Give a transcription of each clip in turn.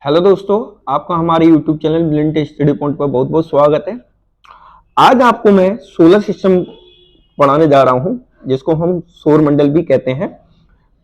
Hello दोस्तों, आपका हमारे YouTube चैनल ब्लिंट स्टडी पॉइंट पर बहुत बहुत स्वागत है। आज आपको मैं सोलर सिस्टम पढ़ाने जा रहा हूं, जिसको हम सौर मंडल भी कहते हैं।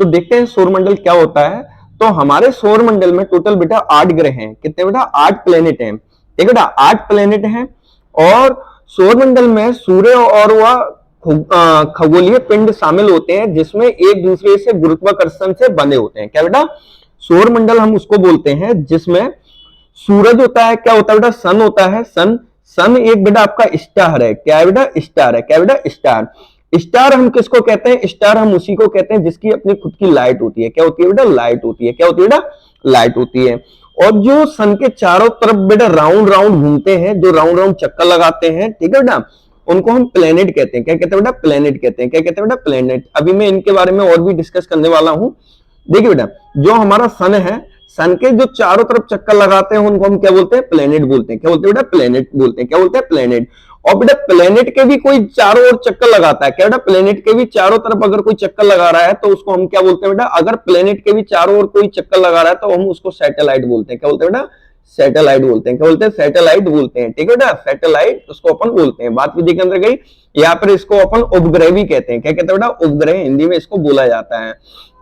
तो देखते हैं सौर मंडल क्या होता है। तो हमारे सौर मंडल में टोटल बेटा 8 ग्रह हैं। कितने बेटा? 8 प्लेनेट हैं। ठीक बेटा, 8 प्लेनेट हैं। और सौर मंडल में सूर्य और वह खगोलीय पिंड शामिल होते हैं, जिसमें एक दूसरे से गुरुत्वाकर्षण से बंधे होते हैं। क्या बेटा? सौर मंडल हम उसको बोलते हैं जिसमें सूरज होता है। क्या होता है बेटा? सन होता है। सन सन एक बेटा आपका स्टार है। क्या है बेटा? स्टार है। क्या बेटा? स्टार। स्टार हम किसको कहते हैं? स्टार हम उसी को कहते हैं जिसकी अपनी खुद की लाइट होती है। क्या होती है बेटा? लाइट होती है। क्या होती है बेटा? लाइट होती है। और जो सन के चारों तरफ बेटा राउंड राउंड घूमते हैं, जो राउंड राउंड चक्कर लगाते हैं, ठीक है बेटा, उनको हम प्लेनेट कहते हैं। क्या कहते हैं बेटा? प्लेनेट कहते हैं। क्या कहते हैं बेटा? प्लेनेट। अभी मैं इनके बारे में और भी डिस्कस करने वाला हूं। देखिए बेटा, जो हमारा सन है, सन के जो चारों तरफ चक्कर लगाते हैं उनको हम क्या बोलते हैं? प्लेनेट बोलते हैं। क्या बोलते हैं बेटा? प्लेनेट बोलते हैं। क्या बोलते हैं? प्लेनेट। और बेटा प्लेनेट के भी कोई चारों ओर चक्कर लगाता है। क्या बेटा? प्लेनेट के भी चारों तरफ अगर कोई चक्कर लगा रहा है तो उसको हम क्या बोलते हैं बेटा? अगर प्लेनेट के भी चारों ओर कोई चक्कर लगा रहा है तो हम उसको सैटेलाइट बोलते हैं। क्या बोलते हैं बेटा? सैटेलाइट बोलते हैं। क्या बोलते हैं? सैटेलाइट बोलते हैं। ठीक है बेटा, सैटेलाइट उसको अपन बोलते हैं। बात विधि के अंदर गई। यहाँ पर इसको अपन उपग्रह भी कहते हैं। क्या कहते हैं बेटा? उपग्रह हिंदी में इसको बोला जाता है।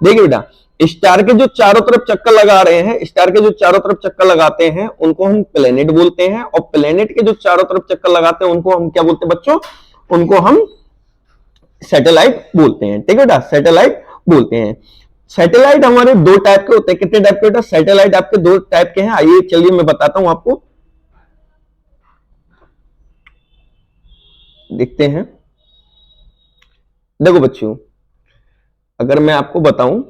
देखिए बेटा, स्टार के जो चारों तरफ चक्कर लगा रहे हैं, स्टार के जो चारों तरफ चक्कर लगाते हैं उनको हम प्लेनेट बोलते हैं। और प्लेनेट के जो चारों तरफ चक्कर लगाते हैं उनको हम क्या बोलते हैं बच्चों? उनको हम सैटेलाइट बोलते हैं। ठीक है बेटा, सैटेलाइट बोलते हैं। सैटेलाइट हमारे दो टाइप के होते हैं। कितने टाइप के बेटा? सैटेलाइट आपके दो टाइप के हैं। आइए चलिए मैं बताता हूं आपको, देखते हैं। देखो बच्चों, अगर मैं आपको बताऊं,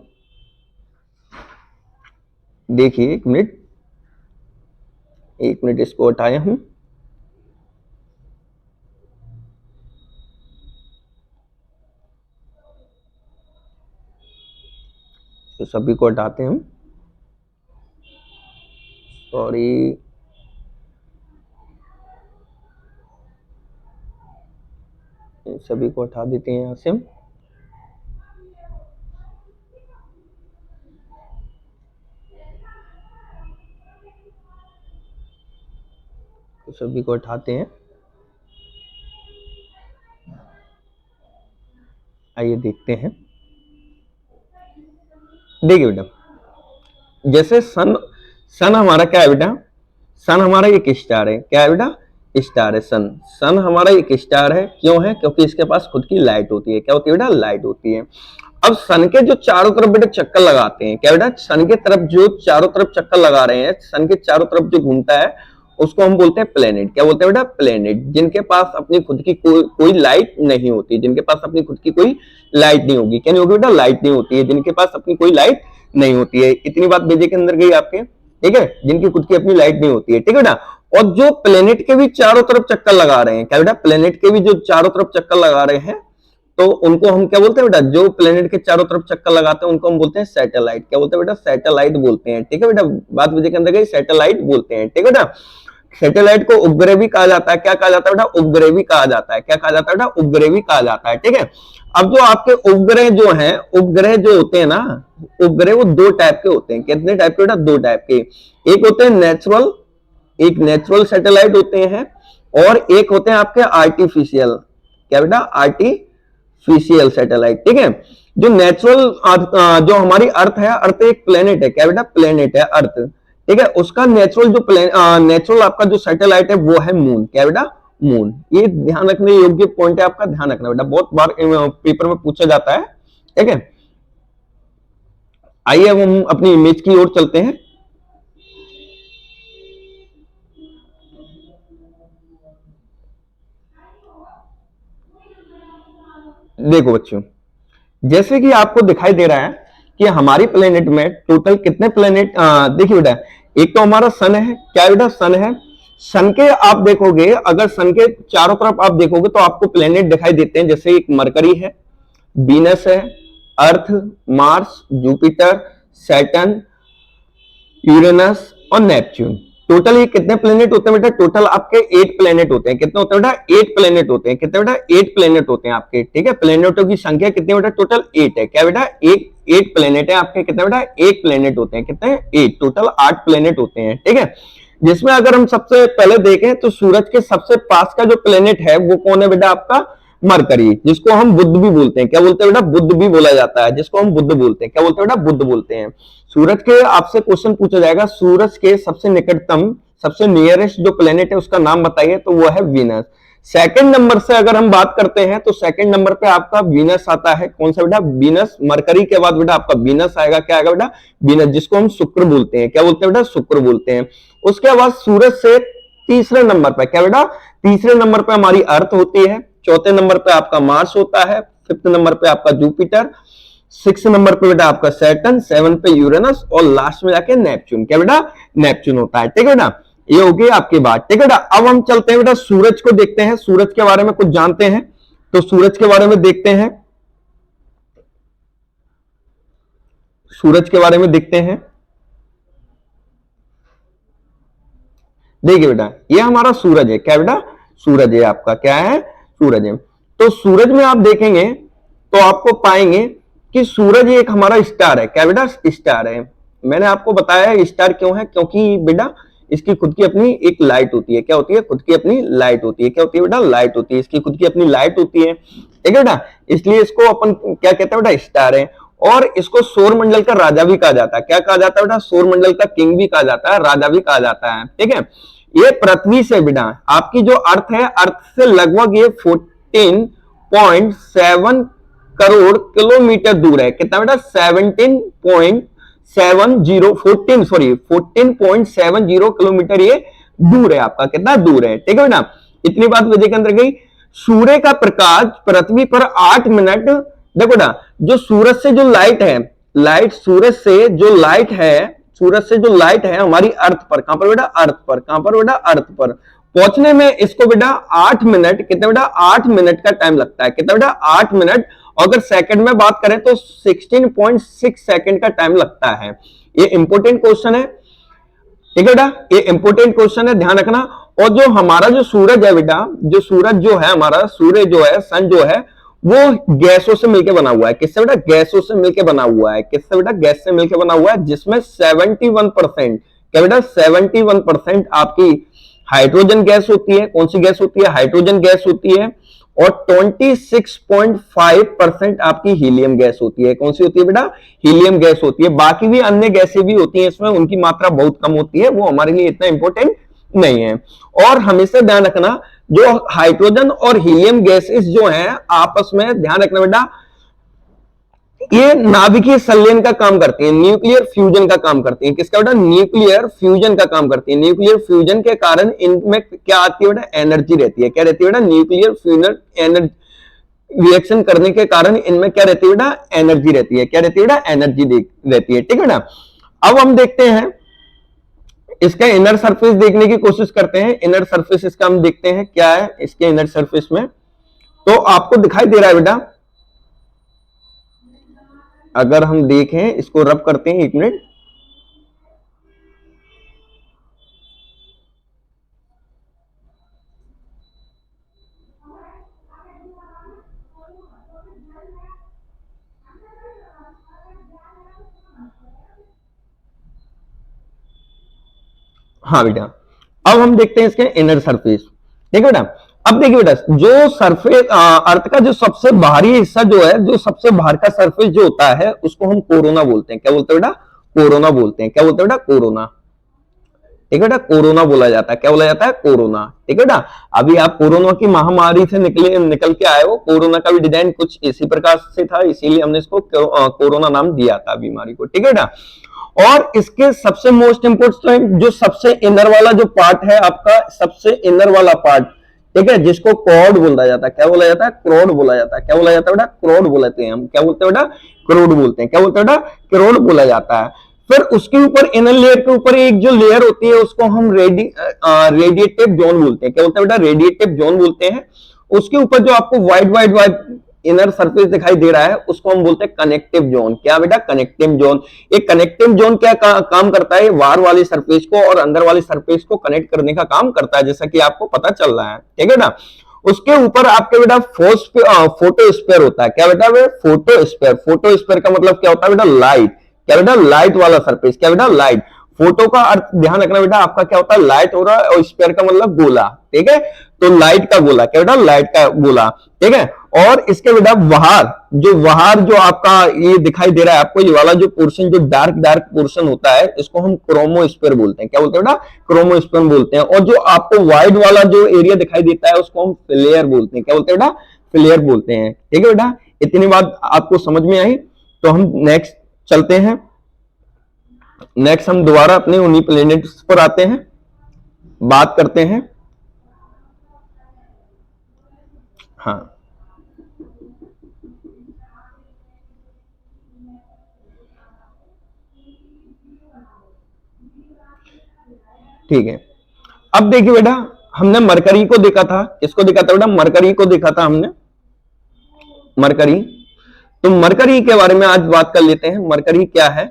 देखिए एक मिनट इसको हटाया हूं। तो सभी को हटाते हैं हम। सॉरी, सभी को हटा देते हैं यहां से हम। तो सभी को हटाते हैं। आइए देखते हैं। देखिए बेटा, जैसे सन सन हमारा क्या है बेटा? सन हमारा एक स्टार है। क्या है बेटा? स्टार है। सन सन हमारा एक स्टार है। क्यों है? क्योंकि इसके पास खुद की लाइट होती है। क्या होती है बेटा? लाइट होती है। अब सन के जो चारों तरफ बेटा चक्कर लगाते हैं, क्या बेटा? सन के तरफ जो चारों तरफ चक्कर लगा रहे हैं, सन के चारों तरफ जो घूमता है उसको हम बोलते हैं प्लेनेट। क्या बोलते हैं बेटा? प्लेनेट। जिनके पास अपनी खुद की कोई लाइट नहीं होती, जिनके पास अपनी खुद की कोई लाइट नहीं होगी। क्या नहीं होगी बेटा? लाइट नहीं होती है। जिनके पास अपनी कोई लाइट नहीं होती है। इतनी बात भेजे के अंदर गई आपके। ठीक है, जिनकी खुद की अपनी लाइट नहीं होती है। ठीक है बेटा, और जो प्लेनेट के भी चारों तरफ चक्कर लगा रहे हैं, क्या बेटा? प्लेनेट के भी जो चारों तरफ चक्कर लगा रहे हैं तो उनको हम क्या बोलते हैं बेटा? जो प्लेनेट के चारों तरफ चक्कर लगाते हैं उनको हम बोलते हैं सैटेलाइट। क्या बोलते हैं बेटा? सैटेलाइट बोलते हैं। ठीक है बेटा, बात विधि के अंदर गई। सैटेलाइट बोलते हैं। ठीक है बेटा, सैटेलाइट को उपग्रह भी कहा जाता है। क्या कहा जाता है बेटा? उपग्रह भी कहा जाता है। क्या कहा जाता है बेटा? उपग्रह भी कहा जाता है। ठीक है, अब जो आपके उपग्रह जो हैं, उपग्रह जो होते हैं ना, उपग्रह वो दो टाइप के होते हैं। कितने टाइप के बेटा? दो टाइप के। एक होते हैं नेचुरल, एक नेचुरल सैटेलाइट होते हैं, और एक होते हैं आपके आर्टिफिशियल। क्या बेटा? Artificial satellite. ठीक है, जो नेचुरल जो हमारी अर्थ है, अर्थ एक प्लेनेट है। क्या बेटा? प्लेनेट है अर्थ। ठीक है, उसका नेचुरल जो नेचुरल आपका जो सैटेलाइट है वो है मून। क्या बेटा? मून। ये ध्यान रखने योग्य पॉइंट है आपका, ध्यान रखना बेटा, बहुत बार पेपर में पूछा जाता है। ठीक है, आइए अब हम अपनी इमेज की ओर चलते हैं। देखो बच्चों, जैसे कि आपको दिखाई दे रहा है कि हमारी प्लेनेट में टोटल कितने प्लेनेट, देखिए बेटा, एक तो हमारा सन है। क्या बेटा? सन है। सन के आप देखोगे, अगर सन के चारों तरफ आप देखोगे तो आपको प्लेनेट दिखाई देते हैं। जैसे एक मरकरी है, वीनस है, अर्थ, मार्स, जुपिटर, सैटर्न, यूरेनस और नेपच्यून। टोटल ये कितने प्लेनेट होते हैं बेटा? टोटल आपके 8 प्लेनेट होते हैं। कितने होते हैं बेटा? 8 प्लेनेट होते हैं। कितने बेटा? 8 प्लेनेट होते हैं आपके, ठीक है। प्लेनेटों की संख्या कितनी बेटा? टोटल 8 है। क्या बेटा? 8 प्लेनेट है आपके। कितने बेटा? 8 प्लेनेट होते हैं। कितने? 8। टोटल 8 प्लेनेट होते हैं, ठीक है। जिसमें अगर हम सबसे पहले देखें तो सूरज के सबसे पास का जो प्लेनेट है वो कौन है बेटा? आपका मरकरी, जिसको हम बुध भी बोलते हैं। क्या बोलते हैं बेटा? बुध भी बोला जाता है, जिसको हम बुध बोलते हैं। क्या बोलते हैं बेटा? बुध बोलते हैं। सूरज के आपसे क्वेश्चन पूछा जाएगा, सूरज के सबसे निकटतम, सबसे नियरेस्ट जो प्लेनेट है उसका नाम बताइए, तो वो है वीनस। सेकंड नंबर से अगर हम बात करते हैं तो सेकंड नंबर पे आपका वीनस आता है। कौन सा बेटा? वीनस। मरकरी के बाद बेटा आपका वीनस आएगा। क्या आएगा बेटा? वीनस, जिसको हम शुक्र बोलते हैं। क्या बोलते हैं बेटा? शुक्र बोलते हैं। उसके बाद सूरज से तीसरे नंबर पे, क्या बेटा? तीसरे नंबर पे हमारी अर्थ होती है। चौथे नंबर पे आपका मार्स होता है। फिफ्थ नंबर पे आपका जुपिटर। 6 नंबर पे बेटा आपका सैटर्न। 7 पे यूरेनस और लास्ट में जाके नेपच्यून। क्या बेटा? नेपच्यून होता है, ठीक है बेटा। ये हो गई आपकी बात, ठीक है बेटा। अब हम चलते हैं बेटा सूरज को देखते हैं, सूरज के बारे में कुछ जानते हैं। तो सूरज के बारे में देखते हैं, सूरज के बारे में देखते हैं। देखिए बेटा, ये हमारा सूरज है। क्या बेटा? सूरज है आपका। क्या है? सूरज है। तो सूरज में आप देखेंगे तो आपको पाएंगे कि सूरज एक हमारा स्टार है। क्या बेटा? स्टार है। मैंने आपको बताया स्टार क्यों है, क्योंकि बेटा इसकी खुद की अपनी एक लाइट होती है। क्या होती है? खुद की अपनी लाइट होती है। क्या होती है बेटा? लाइट होती है। इसकी खुद की अपनी लाइट होती है, ठीक है बेटा। इसलिए इसको अपन क्या कहते हैं बेटा? स्टार है। और इसको सौर मंडल का राजा भी कहा जाता है। क्या कहा जाता है बेटा? सौर मंडल का किंग भी कहा जाता है, राजा भी कहा जाता है, ठीक है। ये पृथ्वी से बेटा आपकी जो अर्थ है, अर्थ से लगभग ये 14.7 करोड़ किलोमीटर दूर है। कितना बेटा? 14.70 किलोमीटर ये दूर है आपका। कितना दूर है, ठीक है बेटा। इतनी बात वजह के अंदर गई। सूर्य का प्रकाश पृथ्वी पर 8 मिनट, देखो बेटा, जो सूरज से जो लाइट है, लाइट सूरज से जो लाइट है, सूरज से जो लाइट है हमारी अर्थ पर, कहां पर बेटा? अर्थ पर। कहां पर बेटा? अर्थ पर पहुंचने में इसको बेटा 8 मिनट, कितना बेटा? 8 मिनट का टाइम लगता है। कितना बेटा? 8 मिनट। अगर सेकंड में बात करें तो 16.6 सेकंड का टाइम लगता है। ये इंपॉर्टेंट क्वेश्चन है, ठीक है बेटा। ये इंपॉर्टेंट क्वेश्चन है, ध्यान रखना। और जो हमारा जो सूरज है बेटा, जो सूरज जो है हमारा, सूर्य जो है, सन जो है, वो गैसों से मिलकर बना हुआ है। किससे बेटा? गैसों से मिलकर बना हुआ है। किससे बेटा? गैस से मिलकर बना हुआ है, जिसमें 71%, क्या बेटा? 71% आपकी हाइड्रोजन गैस होती है। कौन सी गैस होती है? हाइड्रोजन गैस होती है। और 26.5% आपकी हीलियम गैस होती है। कौन सी होती है बेटा? हीलियम गैस होती है। बाकी भी अन्य गैसें भी होती हैं, इसमें उनकी मात्रा बहुत कम होती है, वो हमारे लिए इतना इंपॉर्टेंट नहीं है। और हमेशा ध्यान रखना, जो हाइड्रोजन और हीलियम गैसेस जो हैं आपस में, ध्यान रखना बेटा, ये नाभिकीय संलयन का काम करती है, न्यूक्लियर फ्यूजन का काम करती है। किसका बेटा? न्यूक्लियर फ्यूजन का काम करती है। न्यूक्लियर फ्यूजन के कारण इनमें क्या आती है बेटा? एनर्जी रहती है। क्या रहती है बेटा? न्यूक्लियर फ्यूजन एनर्जी रिएक्शन करने के कारण इनमें क्या रहती है बेटा? एनर्जी रहती है। क्या रहती है बेटा? एनर्जी रहती है, ठीक है ना। अब हम देखते हैं इसका इनर सरफेस, देखने की कोशिश करते हैं। इनर सरफेस इसका हम देखते हैं क्या है इसके इनर सरफेस में। तो आपको दिखाई दे रहा है बेटा, अगर हम देखें, इसको रब करते हैं, 1 मिनट। हाँ बेटा, अब हम देखते हैं इसके इनर सरफेस, ठीक है बेटा। अब देखिए बेटा, जो सरफेस अर्थ का जो सबसे बाहरी हिस्सा जो है, जो सबसे बाहर का सरफेस जो होता है, उसको हम कोरोना बोलते हैं। क्या बोलते हैं बेटा? कोरोना बोलते हैं। क्या बोलते हैं बेटा? कोरोना, ठीक है बेटा। कोरोना बोला जाता है। क्या बोला जाता है? कोरोना, ठीक है बेटा। अभी आप कोरोना की महामारी से निकल के आए हो। कोरोना का भी डिजाइन कुछ इसी प्रकार से था, इसीलिए हमने इसको कोरोना नाम दिया था बीमारी को, ठीक है बेटा। और इसके सबसे मोस्ट इंपोर्टेंट जो सबसे इनर वाला जो पार्ट है आपका, सबसे इनर वाला पार्ट, ठीक है, जिसको क्रोड बोला जाता है। क्या बोला जाता है? क्रोड बोला जाता है। क्या बोला जाता है बेटा? क्रोड बोलते हैं हम। क्या बोलते हैं बेटा? क्रोड बोलते हैं। क्या बोलते हैं बेटा? क्रोड बोला जाता है। फिर उसके ऊपर, इनर लेयर के ऊपर एक जो लेयर होती है, उसको हम रेडिएटिव जोन बोलते हैं। क्या बोलते हैं बेटा? रेडिएटिव जोन बोलते हैं। उसके ऊपर जो आपको white white white inner surface दिखाई दे रहा है उसको हम बोलते हैं कनेक्टिव जोन। क्या बेटा? Connective zone. एक कनेक्टिव जोन क्या काम करता है? बाहर वाली सरफेस को और अंदर वाली सरफेस को कनेक्ट करने का काम करता है, जैसा कि आपको पता चल रहा है, ठीक है ना। उसके ऊपर आपके बेटा फोटोस्फीयर होता है। क्या बेटा? फोटोस्फीयर। फोटोस्फीयर का मतलब क्या होता है बेटा? लाइट। क्या बेटा? लाइट वाला सरफेस। क्या बेटा? लाइट। फोटो का अर्थ ध्यान रखना बेटा, आपका क्या होता है? लाइट हो रहा है, और स्फीयर का मतलब गोला, ठीक है। तो लाइट का गोला। क्या बेटा? लाइट का गोला, ठीक है। और इसके बेटा बाहर जो आपका ये दिखाई दे रहा है आपको, ये वाला जो पोर्शन, जो डार्क पोर्शन होता है, इसको हम क्रोमोस्फीयर बोलते हैं। क्या बोलते हैं बेटा? क्रोमोस्फीयर बोलते हैं। और जो आपको वाइड वाला जो एरिया दिखाई देता है उसको हम फ्लेयर बोलते हैं। क्या बोलते हैं बेटा? फ्लेयर बोलते हैं, ठीक है बेटा। इतनी बात आपको समझ में आई, तो हम नेक्स्ट चलते हैं। नेक्स्ट हम दोबारा अपने उन्हीं प्लेनेट्स पर आते हैं, बात करते हैं। हाँ, ठीक है। अब देखिए बेटा, हमने मरकरी को देखा था। किसको देखा था बेटा? मरकरी को देखा था हमने, मरकरी। तो मरकरी के बारे में आज बात कर लेते हैं। मरकरी क्या है,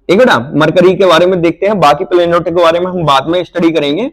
ठीक है ना। मरकरी के बारे में देखते हैं, बाकी प्लेनेटों के बारे में हम बाद में स्टडी करेंगे।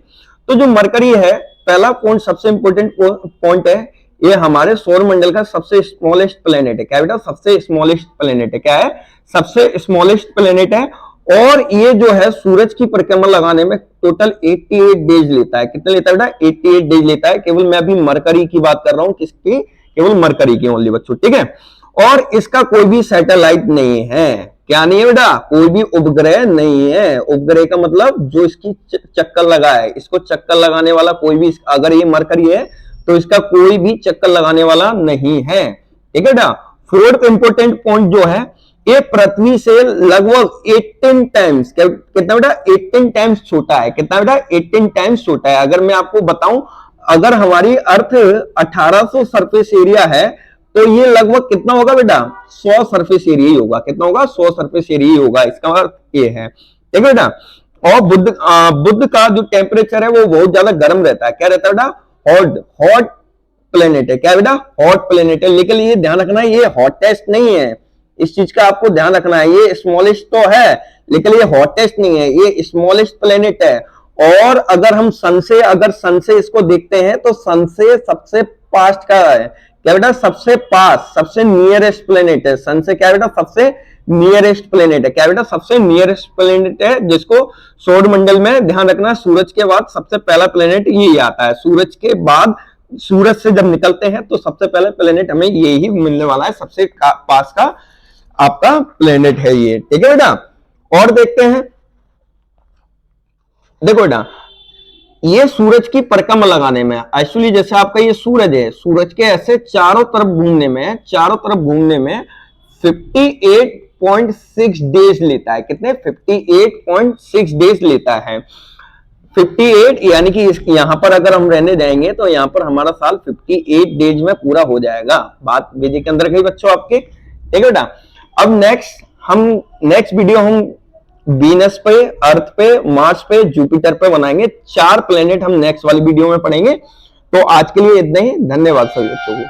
तो जो मरकरी है, पहला पॉइंट, सबसे इंपॉर्टेंट पॉइंट है, ये हमारे सौर मंडल का सबसे स्मॉलेस्ट प्लेनेट है। क्या बेटा? सबसे स्मॉलेस्ट प्लेनेट है। क्या है? सबसे स्मॉलेस्ट प्लेनेट है। और ये जो है सूरज की परिक्रमा लगाने में टोटल 88 डेज लेता है। कितने लेता है बेटा? 88 डेज लेता है। केवल मैं अभी मरकरी की बात कर रहा हूं, किसकी? केवल मरकरी की ओनली बच्चों, ठीक है। और इसका कोई भी सैटेलाइट नहीं है। क्या नहीं है बेटा? कोई भी उपग्रह नहीं है। उपग्रह का मतलब जो इसकी चक्कर लगा है, इसको चक्कर लगाने वाला कोई भी, अगर ये मरकरी है तो इसका कोई भी चक्कर लगाने वाला नहीं है, ठीक है बेटा। फोर्थ इंपोर्टेंट पॉइंट जो है, ये पृथ्वी से लगभग 18 टाइम्स, कितना बेटा? 18 टाइम्स छोटा है। कितना बेटा? 18 टाइम्स छोटा है। अगर मैं आपको बताऊं, अगर हमारी अर्थ 1800 सरफेस एरिया है, तो ये लगभग कितना होगा बेटा? 100 सरफेस एरिया ही होगा। कितना होगा? 100 सरफेस एरिया ही होगा। इसका अर्थ ये है, ठीक है बेटा। और बुध का जो टेम्परेचर है वो बहुत ज्यादा गर्म रहता है। क्या रहता है बेटा? हॉट प्लेनेट है। क्या बेटा? हॉट प्लेनेट है। लेकिन ये ध्यान रखना, ये हॉटेस्ट नहीं है। इस चीज का आपको ध्यान रखना है। ये स्मॉलेस्ट तो है, लेकिन ये हॉटेस्ट नहीं है, ये स्मॉलेस्ट प्लेनेट है। और अगर हम सन से इसको देखते हैं, तो सन से सबसे पास्ट का है। क्या बेटा? सबसे पास, सबसे नियरेस्ट प्लेनेट है। सन से क्या बेटा? सबसे नियरेस्ट प्लेनेट है। क्या बेटा? सबसे नियरेस्ट प्लेनेट है, जिसको सौर मंडल में, ध्यान रखना, सूरज के बाद सबसे पहला प्लेनेट यही आता है। सूरज के बाद, सूरज से जब निकलते हैं तो सबसे पहले प्लेनेट हमें यही मिलने वाला है। सबसे पास का आपका प्लेनेट है ये, ठीक है बेटा। और देखते हैं, देखो बेटा, ये सूरज की परिक्रमा लगाने में, एक्चुअली जैसे आपका ये सूरज है, सूरज के ऐसे चारों तरफ घूमने में 58.6 डेज लेता है। कितने? 58.6 डेज लेता है। 58 यानी कि यहां पर अगर हम रहने जाएंगे तो यहां पर हमारा साल 58 डेज में पूरा हो जाएगा। बात बेजे के अंदर गई बच्चों आपके, ठीक है बेटा। अब नेक्स्ट वीडियो हम वीनस पे, अर्थ पे, मार्स पे, जुपिटर पे बनाएंगे। 4 प्लेनेट हम नेक्स्ट वाली वीडियो में पढ़ेंगे। तो आज के लिए इतना ही। धन्यवाद सभी बच्चों को।